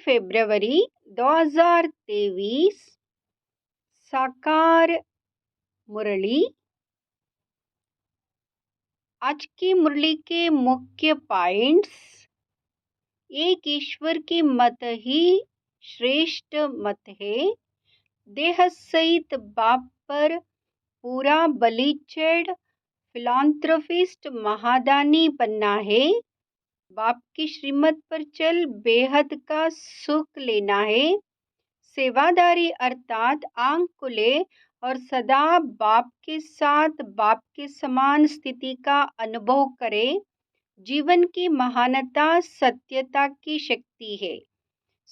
फरवरी 2023 साकार मुरली। आज की मुरली के मुख्य पॉइंट्स। एक ईश्वर की मत ही श्रेष्ठ मत है। देह सहित बाप पर पूरा बलि चढ़ फिलांथ्रोपिस्ट महादानी बनना है। बाप की श्रीमत पर चल बेहद का सुख लेना है। सेवादारी अर्थात आंख खुले और सदा बाप के साथ बाप के समान स्थिति का अनुभव करे। जीवन की महानता सत्यता की शक्ति है।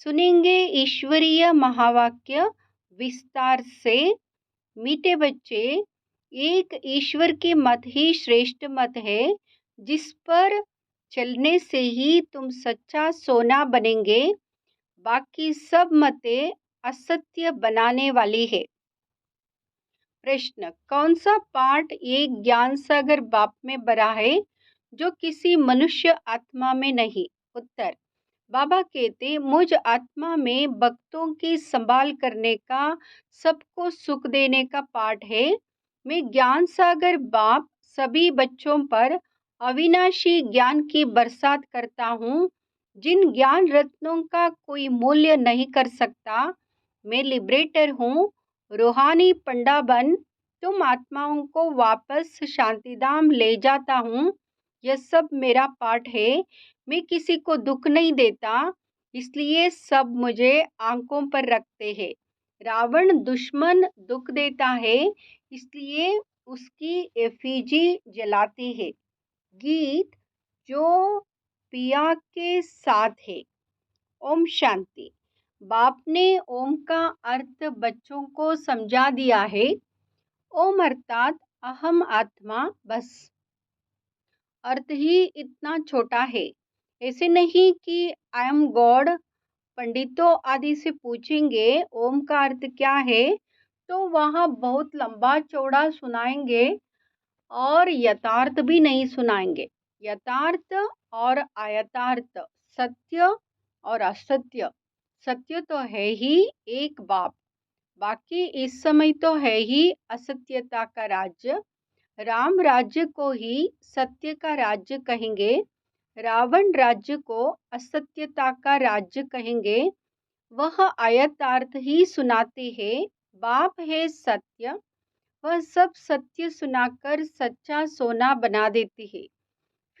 सुनेंगे ईश्वरीय महावाक्य विस्तार से। मीठे बच्चे, एक ईश्वर की मत ही श्रेष्ठ मत है, जिस पर चलने से ही तुम सच्चा सोना बनेंगे। बाकी सब मतें असत्य बनाने वाली है। प्रश्न, कौन सा पाठ एक ज्ञान सागर बाप में भरा है जो किसी मनुष्य आत्मा में नहीं? उत्तर, बाबा कहते, मुझ आत्मा में भक्तों की संभाल करने का, सबको सुख देने का पाठ है। मैं ज्ञान सागर बाप सभी बच्चों पर अविनाशी ज्ञान की बरसात करता हूँ, जिन ज्ञान रत्नों का कोई मूल्य नहीं कर सकता। मैं लिबरेटर हूँ, रूहानी पंडा बन तुम आत्माओं को वापस शांतिधाम ले जाता हूँ। यह सब मेरा पाठ है। मैं किसी को दुख नहीं देता, इसलिए सब मुझे आंखों पर रखते हैं। रावण दुश्मन दुख देता है, इसलिए उसकी एफिजी जलाती है। गीत जो पिया के साथ है। ओम शांति। बाप ने ओम का अर्थ बच्चों को समझा दिया है। ओम अर्थात अहम आत्मा, बस अर्थ ही इतना छोटा है। ऐसे नहीं कि आई एम गॉड। पंडितों आदि से पूछेंगे ओम का अर्थ क्या है, तो वहाँ बहुत लंबा चौड़ा सुनाएंगे और यथार्थ भी नहीं सुनाएंगे। यथार्थ और अयथार्थ, सत्य और असत्य। सत्य तो है ही एक बाप, बाकी इस समय तो है ही असत्यता का राज्य। राम राज्य को ही सत्य का राज्य कहेंगे, रावण राज्य को असत्यता का राज्य कहेंगे। वह अयथार्थ ही सुनाते हैं। बाप है सत्य, वह सब सत्य सुनाकर सच्चा सोना बना देती है।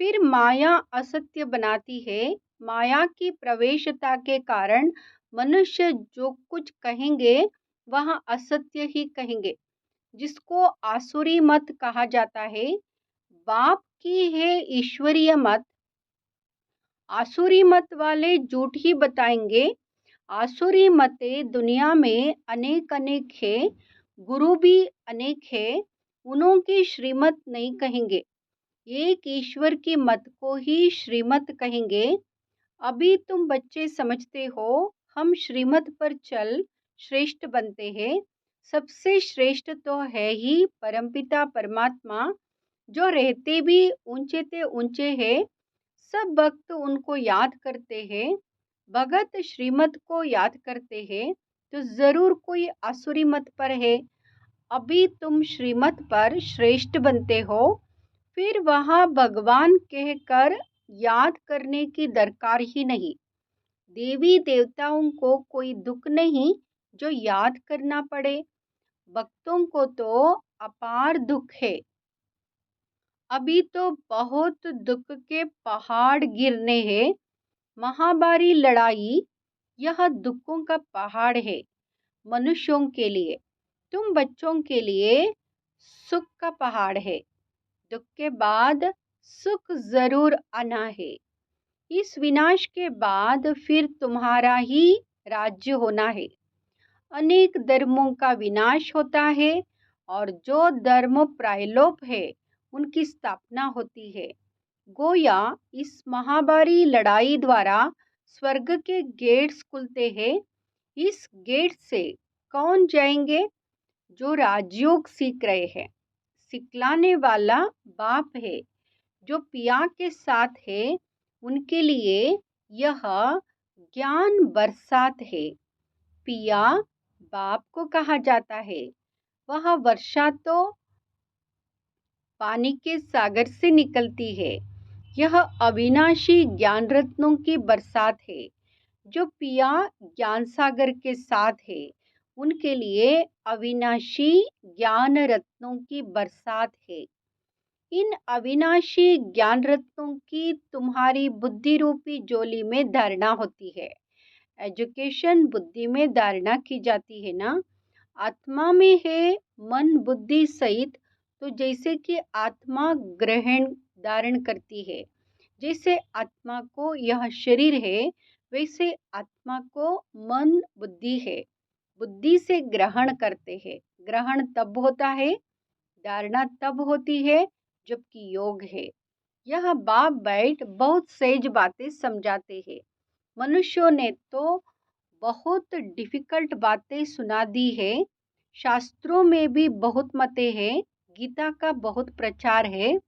फिर माया असत्य बनाती है। माया की प्रवेशता के कारण मनुष्य जो कुछ कहेंगे वह असत्य ही कहेंगे, जिसको आसुरी मत कहा जाता है। बाप की है ईश्वरीय मत। आसुरी मत वाले झूठ ही बताएंगे। आसुरी मतें दुनिया में अनेक अनेक है, गुरु भी अनेक है, उन्हों की श्रीमत नहीं कहेंगे। एक ईश्वर की मत को ही श्रीमत कहेंगे। अभी तुम बच्चे समझते हो, हम श्रीमत पर चल श्रेष्ठ बनते हैं। सबसे श्रेष्ठ तो है ही परमपिता परमात्मा, जो रहते भी ऊंचे ते ऊंचे हैं। सब भक्त उनको याद करते हैं। भगत श्रीमत को याद करते हैं, तो जरूर कोई आसुरी मत पर है। अभी तुम श्रीमत पर श्रेष्ठ बनते हो, फिर वहाँ भगवान कहकर याद करने की दरकार ही नहीं। देवी देवताओं को कोई दुख नहीं जो याद करना पड़े। भक्तों को तो अपार दुख है। अभी तो बहुत दुख के पहाड़ गिरने हैं। महाभारी लड़ाई, यह दुखों का पहाड़ है मनुष्यों के लिए। तुम बच्चों के लिए सुख का पहाड़ है। दुख के बाद सुख जरूर आना है। इस विनाश के बाद फिर तुम्हारा ही राज्य होना है। अनेक धर्मों का विनाश होता है और जो धर्म प्रायलोप है उनकी स्थापना होती है। गोया इस महाभारी लड़ाई द्वारा स्वर्ग के गेट्स खुलते हैं। इस गेट से कौन जाएंगे? जो राजयोग सीख रहे हैं। सिखलाने वाला बाप है। जो पिया के साथ है, उनके लिए यह ज्ञान बरसात है। पिया बाप को कहा जाता है। वह वर्षा तो पानी के सागर से निकलती है। यह अविनाशी ज्ञान रत्नों की बरसात है। जो पिया ज्ञान सागर के साथ है, उनके लिए अविनाशी ज्ञान रत्नों की बरसात है। इन अविनाशी ज्ञान रत्नों की तुम्हारी बुद्धि रूपी झोली में धारणा होती है। एजुकेशन बुद्धि में धारणा की जाती है ना। आत्मा में है मन बुद्धि सहित। तो जैसे कि आत्मा ग्रहण धारण करती है, जैसे आत्मा को यह शरीर है, वैसे आत्मा को मन बुद्धि है। बुद्धि से ग्रहण करते हैं। ग्रहण तब होता है, धारणा तब होती है जबकि योग है। यह बाप बैठ बहुत सहज बातें समझाते हैं। मनुष्यों ने तो बहुत डिफिकल्ट बातें सुना दी है। शास्त्रों में भी बहुत मते हैं। गीता का बहुत प्रचार है।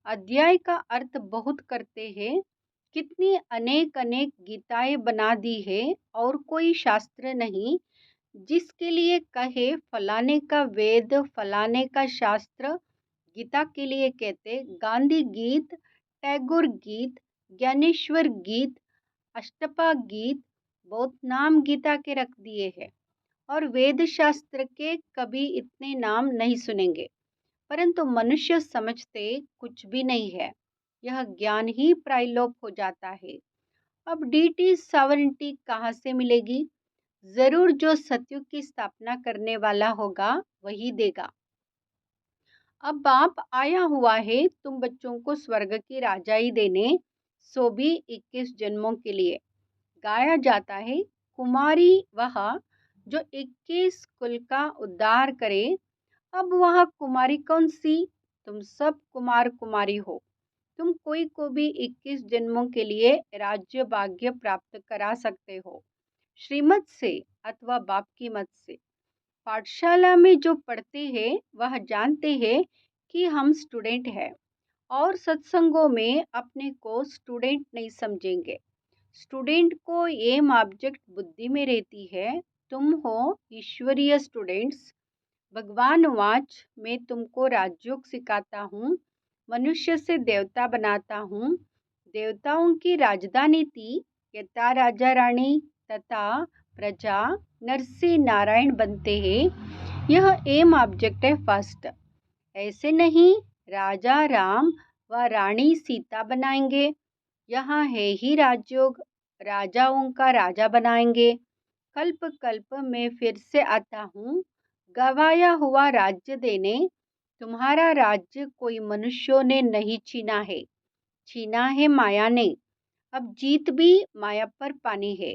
अध्याय का अर्थ बहुत करते हैं। कितनी अनेक अनेक गीताएं बना दी है और कोई शास्त्र नहीं जिसके लिए कहे फलाने का वेद फलाने का शास्त्र। गीता के लिए कहते गांधी गीत, टैगोर गीत, ज्ञानेश्वर गीत, अष्टपा गीत, बहुत नाम गीता के रख दिए हैं। और वेद शास्त्र के कभी इतने नाम नहीं सुनेंगे। परंतु मनुष्य समझते कुछ भी नहीं है। यह ज्ञान ही प्रायलोप हो जाता है। अब डीटी सॉवरेंटी कहाँ से मिलेगी? जरूर जो सत्युग की स्थापना करने वाला होगा वही देगा। अब बाप आया हुआ है तुम बच्चों को स्वर्ग की राजाई देने, सो भी 21 जन्मों के लिए। गाया जाता है कुमारी वह जो 21 कुल का उद्धार करे। अब वह कुमारी कौन सी? तुम सब कुमार कुमारी हो। तुम कोई को भी 21 जन्मों के लिए राज्य भाग्य प्राप्त करा सकते हो, श्रीमत से अथवा बाप की मत से। पाठशाला में जो पढ़ते हैं वह जानते हैं कि हम स्टूडेंट हैं, और सत्संगों में अपने को स्टूडेंट नहीं समझेंगे। स्टूडेंट को एम ऑब्जेक्ट बुद्धि में रहती है। तुम हो ईश्वरीय स्टूडेंट्स। भगवान वाच मैं तुमको राजयोग सिखाता हूँ, मनुष्य से देवता बनाता हूँ। देवताओं की राजधानी थी, यथा राजा रानी तथा प्रजा नरसिंह नारायण बनते हैं। यह एम ऑब्जेक्ट है फर्स्ट। ऐसे नहीं राजा राम व रानी सीता बनाएंगे। यहाँ है ही राजयोग, राजाओं का राजा बनाएंगे। कल्प कल्प में फिर से आता हूँ, गवाया हुआ राज्य देने। तुम्हारा राज्य कोई मनुष्यों ने नहीं छीना है, छीना है माया ने। अब जीत भी माया पर पानी है।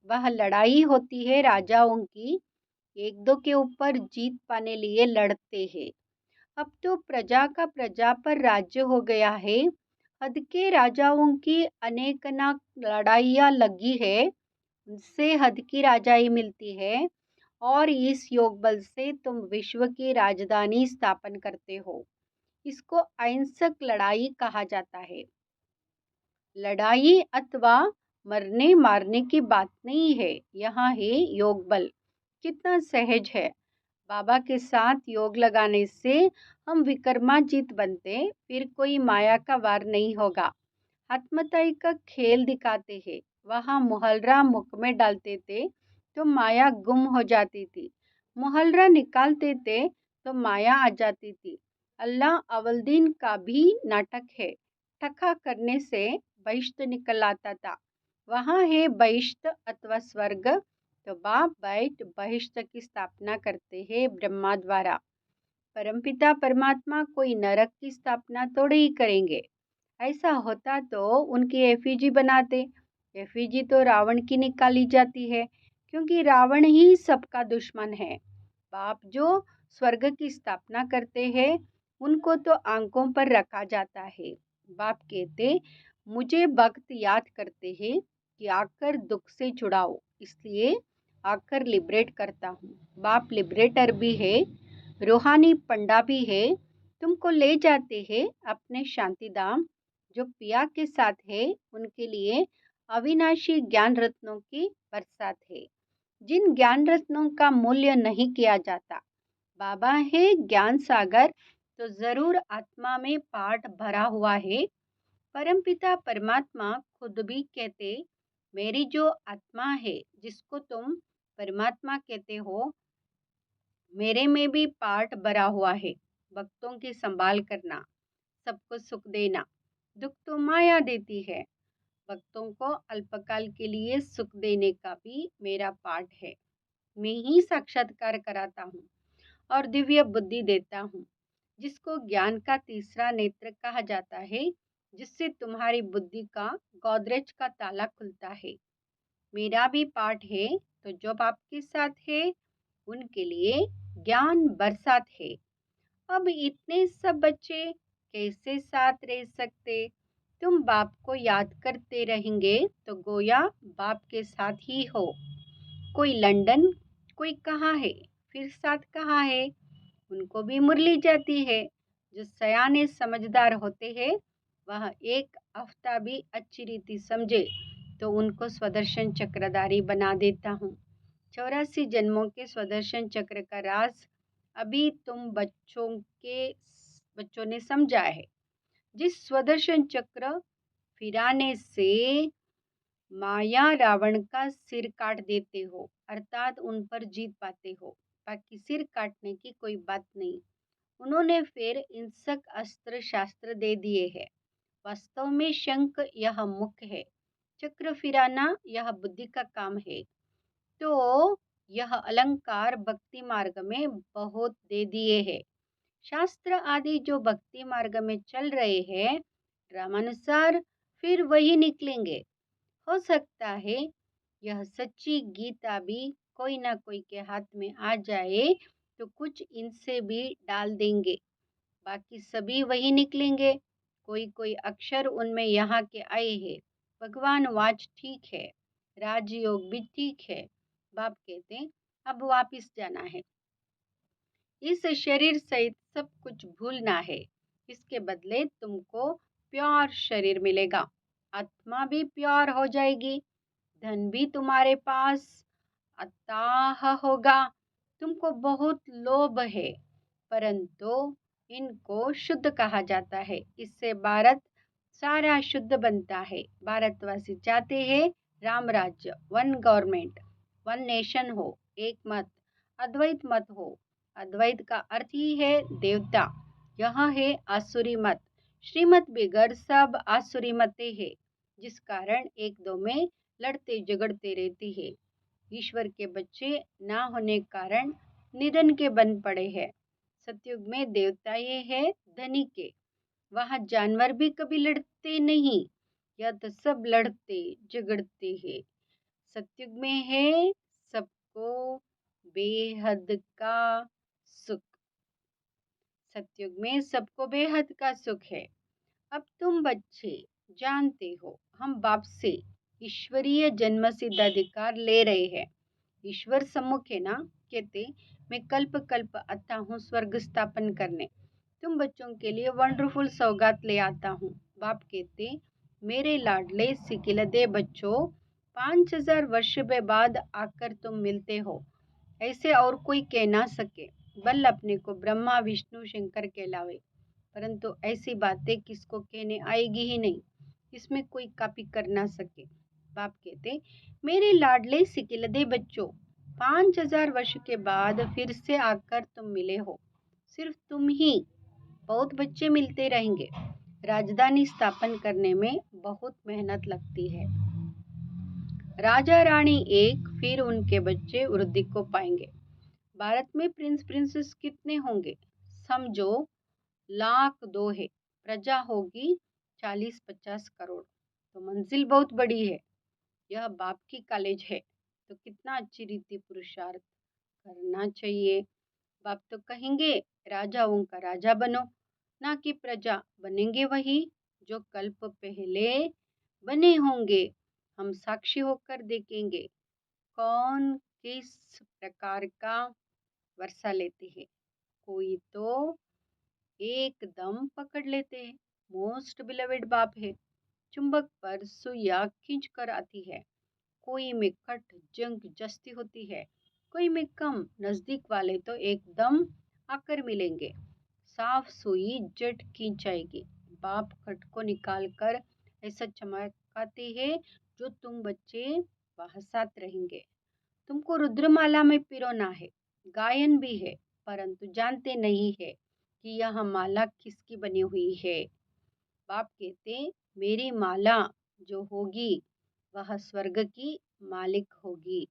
वह लड़ाई होती है राजाओं की, एक दो के ऊपर जीत पाने लिए लड़ते हैं। अब तो प्रजा का प्रजा पर राज्य हो गया है। हद के राजाओं की अनेकना लड़ाइयाँ लगी है, उनसे हद की राजाई मिलती है। और इस योग बल से तुम विश्व की राजधानी स्थापन करते हो। इसको अहिंसक लड़ाई कहा जाता है। लड़ाई अथवा मरने मारने की बात नहीं है, यहाँ है योग बल। कितना सहज है। बाबा के साथ योग लगाने से हम विक्रमाजीत बनते, फिर कोई माया का वार नहीं होगा। आत्मताई का खेल दिखाते हैं। वहाँ मुहलरा मुख में डालते थे तो माया गुम हो जाती थी, मुहलरा निकालते थे तो माया आ जाती थी। अल्लाह अवलदीन का भी नाटक है। ठका करने से बहिश्त निकल आता था। वहाँ है बहिश्त अथवा स्वर्ग। तो बाप बैठ बहिश्त की स्थापना करते हैं ब्रह्मा द्वारा। परमपिता परमात्मा कोई नरक की स्थापना थोड़े ही करेंगे। ऐसा होता तो उनकी एफिजी बनाते। एफिजी तो रावण की निकाली जाती है, क्योंकि रावण ही सबका दुश्मन है। बाप जो स्वर्ग की स्थापना करते हैं उनको तो आंखों पर रखा जाता है। बाप कहते मुझे भक्त याद करते हैं कि आकर दुख से छुड़ाओ, इसलिए आकर लिबरेट करता हूँ। बाप लिबरेटर भी है, रूहानी पंडा भी है। तुमको ले जाते हैं अपने शांति धाम। जो पिया के साथ है उनके लिए अविनाशी ज्ञान रत्नों की बरसात है, जिन ज्ञान रत्नों का मूल्य नहीं किया जाता। बाबा है ज्ञान सागर, तो जरूर आत्मा में पाठ भरा हुआ है। परमपिता परमात्मा खुद भी कहते, मेरी जो आत्मा है जिसको तुम परमात्मा कहते हो, मेरे में भी पाठ भरा हुआ है। भक्तों की संभाल करना, सबको सुख देना। दुख तो माया देती है, भक्तों को अल्पकाल के लिए सुख देने का भी मेरा पाठ है। मैं ही साक्षात्कार कराता हूँ और दिव्य बुद्धि देता हूँ, जिसको ज्ञान का तीसरा नेत्र कहा जाता है, जिससे तुम्हारी बुद्धि का गोदरेज का ताला खुलता है। मेरा भी पाठ है, तो जो आपके साथ है उनके लिए ज्ञान बरसात है। अब इतने सब बच्चे कैसे साथ रह सकते? तुम बाप को याद करते रहेंगे तो गोया बाप के साथ ही हो। कोई लंदन, कोई कहाँ है, फिर साथ कहाँ है। उनको भी मुरली जाती है। जो सयाने समझदार होते हैं, वह एक हफ्ता भी अच्छी रीति समझे तो उनको स्वदर्शन चक्रधारी बना देता हूँ। 84 जन्मों के स्वदर्शन चक्र का राज अभी तुम बच्चों ने समझा है। जिस स्वदर्शन चक्र फिराने से माया रावण का सिर काट देते हो, अर्थात उन पर जीत पाते हो, बाकी सिर काटने की कोई बात नहीं। उन्होंने फिर हिंसक अस्त्र शास्त्र दे दिए हैं। वास्तव में शंख यह मुख है, चक्र फिराना यह बुद्धि का काम है। तो यह अलंकार भक्ति मार्ग में बहुत दे दिए हैं। शास्त्र आदि जो भक्ति मार्ग में चल रहे हैं, रामानुसार फिर वही निकलेंगे। हो सकता है यह सच्ची गीता भी कोई ना कोई के हाथ में आ जाए तो कुछ इनसे भी डाल देंगे, बाकी सभी वही निकलेंगे। कोई कोई अक्षर उनमें यहाँ के आए हैं। भगवान वाच ठीक है, राजयोग भी ठीक है। बाप कहते हैं अब वापिस जाना है, इस शरीर सहित सब कुछ भूलना है। इसके बदले तुमको प्योर शरीर मिलेगा, आत्मा भी प्योर हो जाएगी, धन भी तुम्हारे पास अथाह होगा। तुमको बहुत लोभ है, परंतु इनको शुद्ध कहा जाता है। इससे भारत सारा शुद्ध बनता है। भारतवासी चाहते हैं राम राज्य, वन गवर्नमेंट, वन नेशन हो, एक मत, अद्वैत मत हो। अद्वैत का अर्थ ही है देवता। यह है आसुरी मत। श्रीमत बिगड़ सब आसुरी मतें है, जिस कारण एक दो में लड़ते झगड़ते रहती है। ईश्वर के बच्चे ना होने कारण निधन के बन पड़े हैं। सतयुग में देवता ये है धनी के, वहाँ जानवर भी कभी लड़ते नहीं, यह तो सब लड़ते झगड़ते हैं। सतयुग में है सबको बेहद का सुख। सतयुग में सबको बेहद का सुख है। अब तुम बच्चे जानते हो, हम बाप से ईश्वरीय जन्म सिद्ध अधिकार ले रहे हैं। ईश्वर सम्मुख है ना, कहते मैं कल्प कल्प आता हूँ स्वर्ग स्थापन करने। तुम बच्चों के लिए वंडरफुल सौगात ले आता हूँ। बाप कहते मेरे लाडले सिकिलदे बच्चों, 5000 वर्ष के बाद आकर तुम मिलते हो, ऐसे और कोई कह ना सके। बल अपने को ब्रह्मा विष्णु शंकर कहलावे, परंतु ऐसी बातें किसको कहने आएगी ही नहीं, इसमें कोई कॉपी कर ना सके। बाप कहते मेरे लाडले सिकिलदे बच्चों, 5000 वर्ष के बाद फिर से आकर तुम मिले हो। सिर्फ तुम ही, बहुत बच्चे मिलते रहेंगे। राजधानी स्थापन करने में बहुत मेहनत लगती है। राजा रानी एक, फिर उनके बच्चे वृद्धि को पाएंगे। भारत में प्रिंस प्रिंसेस कितने होंगे? समझो लाख दो है, प्रजा होगी 40-50 करोड़, तो मंजिल बहुत बड़ी है। यह बाप की कॉलेज है, तो कितना अच्छी रीति पुरुषार्थ करना चाहिए। बाप तो कहेंगे राजाओं का राजा बनो, ना कि प्रजा। बनेंगे वही जो कल्प पहले बने होंगे। हम साक्षी होकर देखेंगे कौन किस प्रकार का वर्षा लेते हैं। कोई तो एकदम पकड़ लेते हैं। मोस्ट बिलवेड बाप है, चुंबक पर सुइयां खींच कर आती है। कोई में कट जंग जस्ती होती है, कोई में कम। नजदीक वाले तो एकदम आकर मिलेंगे। साफ सुई जट खींचाएगी। बाप खट को निकाल कर ऐसा चमकाते हैं जो तुम बच्चे वहां साथ रहेंगे। तुमको रुद्रमाला में पिरोना है, गायन भी है, परंतु जानते नहीं है कि यह माला किसकी बनी हुई है। बाप कहते, मेरी माला जो होगी वह स्वर्ग की मालिक होगी।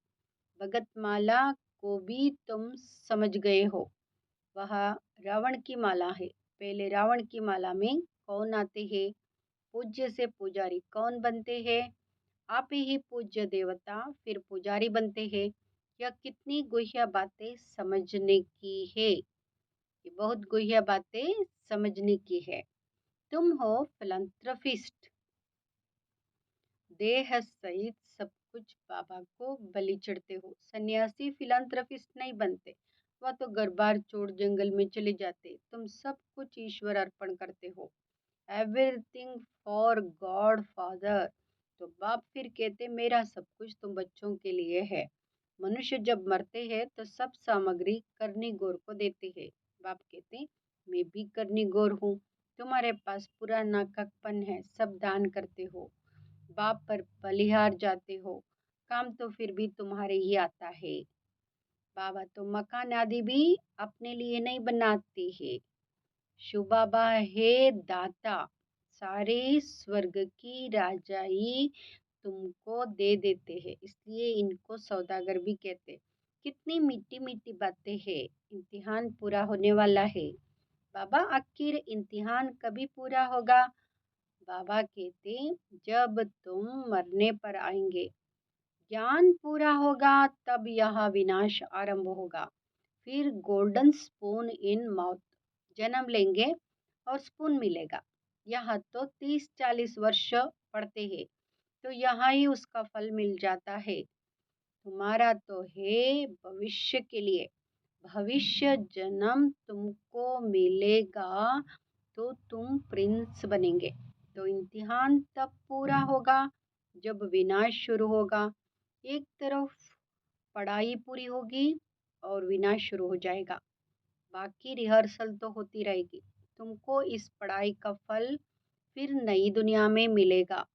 भगत माला को भी तुम समझ गए हो, वह रावण की माला है। पहले रावण की माला में कौन आते हैं? पूज्य से पुजारी कौन बनते हैं? आप ही पूज्य देवता फिर पुजारी बनते हैं। यह कितनी गुह्य बातें समझने की है। ये बहुत गुह्य बातें समझने की है। तुम हो फिलंथ्रपिस्ट, देह सहित सब कुछ बाबा को बलि चढ़ते हो। सन्यासी फिलंथ्रपिस्ट नहीं बनते, वह तो घर बार छोड़ जंगल में चले जाते। तुम सब कुछ ईश्वर अर्पण करते हो। Everything for God father. तो बाप फिर कहते, मेरा सब कुछ तुम बच्चों के लिए है। मनुष्य जब मरते हैं तो सब सामग्री करनी गौर को देते हैं। बाप कहते, मैं भी करनी गौर हूँ। तुम्हारे पास पूरा नाककपन है, सब दान करते हो, बाप पर बलिहार जाते हो, काम तो फिर भी तुम्हारे ही आता है। बाबा तो मकान आदि भी अपने लिए नहीं बनाते हैं। शिव बाबा है दाता, सारे स्वर्ग की राजाई तुमको दे देते हैं, इसलिए इनको सौदागर भी कहते। कितनी मीठी मीठी बातें हैं। इम्तिहान पूरा होने वाला है। बाबा, आखिर इम्तिहान कभी पूरा होगा? बाबा कहते, जब तुम मरने पर आएंगे, ज्ञान पूरा होगा, तब यह विनाश आरंभ होगा। फिर गोल्डन स्पून इन माउथ, जन्म लेंगे और स्पून मिलेगा। यहाँ तो 30-40 वर्ष पड़ते हैं, तो यहाँ ही उसका फल मिल जाता है। तुम्हारा तो है भविष्य के लिए। भविष्य जन्म तुमको मिलेगा तो तुम प्रिंस बनेंगे। तो इम्तिहान तब पूरा होगा जब विनाश शुरू होगा। एक तरफ पढ़ाई पूरी होगी और विनाश शुरू हो जाएगा। बाकी रिहर्सल तो होती रहेगी। तुमको इस पढ़ाई का फल फिर नई दुनिया में मिलेगा।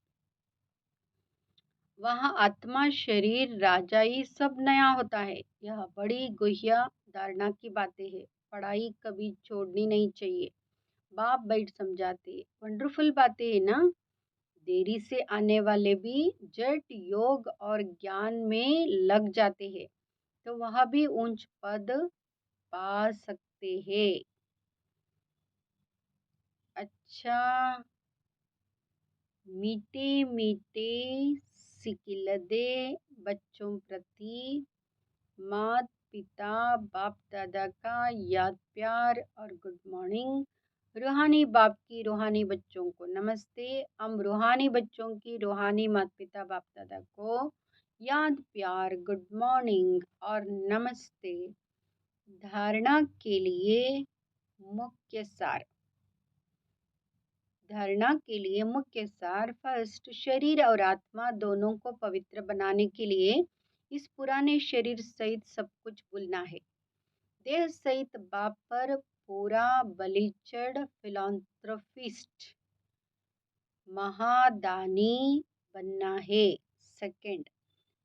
वहाँ आत्मा, शरीर, राजाई सब नया होता है। यह बड़ी गुह्य धारणा की बातें हैं। पढ़ाई कभी छोड़नी नहीं चाहिए। बाप बैठ समझाते, वंडरफुल बातें है ना। देरी से आने वाले भी जट योग और ज्ञान में लग जाते हैं, तो वह भी ऊंच पद पा सकते हैं। अच्छा, मीठे मीठे सिकिलदे बच्चों प्रति माता पिता बाप दादा का याद प्यार और गुड मॉर्निंग। रूहानी बाप की रूहानी बच्चों को नमस्ते। हम रूहानी बच्चों की रूहानी माता पिता बाप दादा को याद प्यार, गुड मॉर्निंग और नमस्ते। धारणा के लिए मुख्य सार। धारणा के लिए मुख्य सार। फर्स्ट, शरीर और आत्मा दोनों को पवित्र बनाने के लिए इस पुराने शरीर सहित सब कुछ भूलना है। देह सहित बाप पर पूरा बलिचढ़ फिलॉन्थ्रोपिस्ट, महादानी बनना है। सेकंड,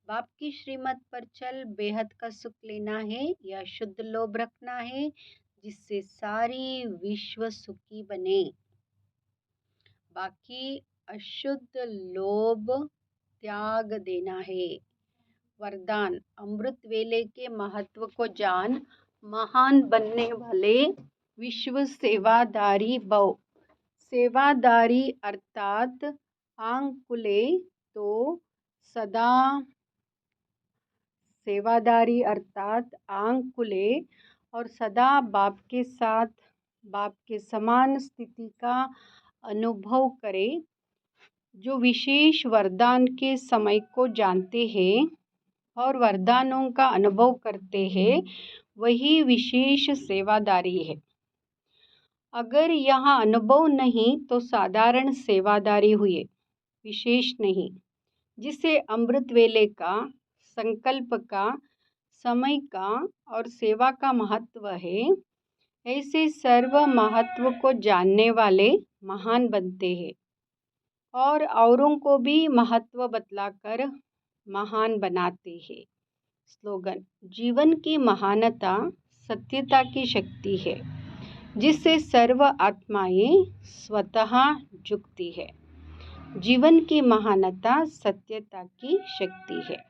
बाप की श्रीमत पर चल बेहद का सुख लेना है या शुद्ध लोभ रखना है जिससे सारी विश्व सुखी बने। बाकी अशुद्ध लोभ त्याग देना है। वरदान, अमृत वेले के महत्व को जान, महान बनने वाले विश्व सेवादारी भव। सेवादारी अर्थात आंकुले तो सदा सेवादारी अर्थात आंकुले और सदा बाप के साथ, बाप के समान स्थिति का अनुभव करे। जो विशेष वरदान के समय को जानते हैं और वरदानों का अनुभव करते हैं, वही विशेष सेवादारी है। अगर यहाँ अनुभव नहीं तो साधारण सेवादारी हुए। विशेष नहीं। जिसे अमृत वेले का, संकल्प का, समय का और सेवा का महत्व है, ऐसे सर्व महत्व को जानने वाले महान बनते हैं और औरों को भी महत्व बतलाकर महान बनाते हैं। स्लोगन: जीवन की महानता सत्यता की शक्ति है, जिससे सर्व आत्माएं स्वतः झुकती है। जीवन की महानता सत्यता की शक्ति है।